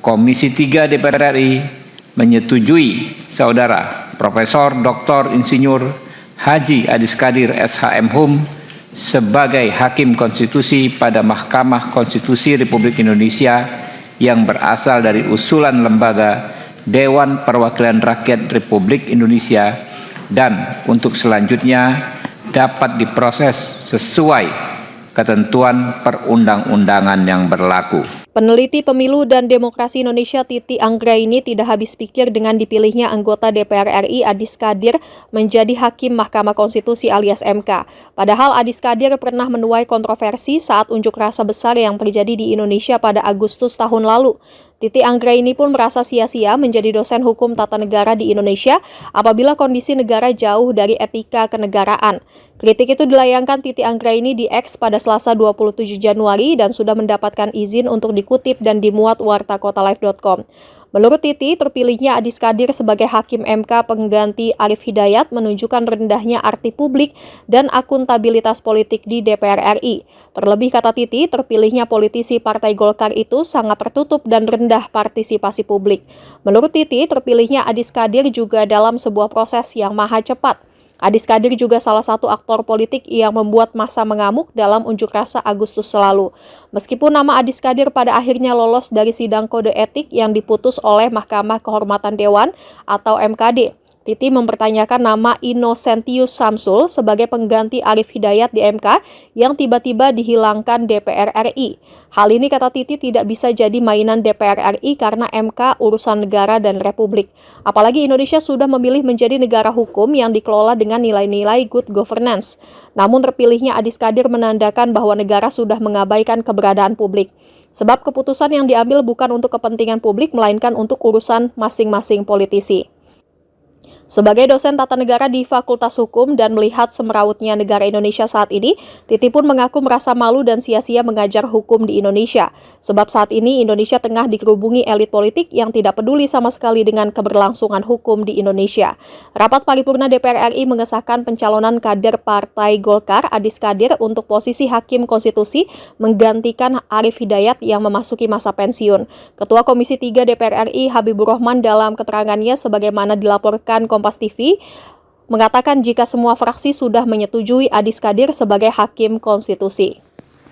Komisi 3 DPR RI menyetujui Saudara Profesor Dr. Insinyur Haji Adis Kadir SHM sebagai Hakim Konstitusi pada Mahkamah Konstitusi Republik Indonesia yang berasal dari usulan lembaga Dewan Perwakilan Rakyat Republik Indonesia dan untuk selanjutnya dapat diproses sesuai ketentuan perundang-undangan yang berlaku. Peneliti Pemilu dan Demokrasi Indonesia Titi Anggraini tidak habis pikir dengan dipilihnya anggota DPR RI Adis Kadir menjadi Hakim Mahkamah Konstitusi alias MK. Padahal Adis Kadir pernah menuai kontroversi saat unjuk rasa besar yang terjadi di Indonesia pada Agustus tahun lalu. Titi Anggraini pun merasa sia-sia menjadi dosen hukum tata negara di Indonesia apabila kondisi negara jauh dari etika kenegaraan. Kritik itu dilayangkan Titi Anggraini di X pada Selasa 27 Januari dan sudah mendapatkan izin untuk dikutip dan dimuat wartakotalive.com. Menurut Titi, terpilihnya Adis Kadir sebagai Hakim MK pengganti Arief Hidayat menunjukkan rendahnya arti publik dan akuntabilitas politik di DPR RI. Terlebih kata Titi, terpilihnya politisi Partai Golkar itu sangat tertutup dan rendah partisipasi publik. Menurut Titi, terpilihnya Adis Kadir juga dalam sebuah proses yang maha cepat. Adis Kadir juga salah satu aktor politik yang membuat massa mengamuk dalam unjuk rasa Agustus lalu. Meskipun nama Adis Kadir pada akhirnya lolos dari sidang kode etik yang diputus oleh Mahkamah Kehormatan Dewan atau MKD, Titi mempertanyakan nama Innocentius Samsul sebagai pengganti Arief Hidayat di MK yang tiba-tiba dihilangkan DPR RI. Hal ini kata Titi tidak bisa jadi mainan DPR RI karena MK urusan negara dan republik. Apalagi Indonesia sudah memilih menjadi negara hukum yang dikelola dengan nilai-nilai good governance. Namun terpilihnya Adis Kadir menandakan bahwa negara sudah mengabaikan keberadaan publik. Sebab keputusan yang diambil bukan untuk kepentingan publik melainkan untuk urusan masing-masing politisi. Sebagai dosen tata negara di Fakultas Hukum dan melihat semerautnya negara Indonesia saat ini, Titi pun mengaku merasa malu dan sia-sia mengajar hukum di Indonesia. Sebab saat ini Indonesia tengah dikerubungi elit politik yang tidak peduli sama sekali dengan keberlangsungan hukum di Indonesia. Rapat paripurna DPR RI mengesahkan pencalonan kader Partai Golkar Adis Kadir untuk posisi Hakim Konstitusi menggantikan Arief Hidayat yang memasuki masa pensiun. Ketua Komisi 3 DPR RI Habibur Rahman dalam keterangannya sebagaimana dilaporkan Kompas TV mengatakan jika semua fraksi sudah menyetujui Adis Kadir sebagai Hakim Konstitusi.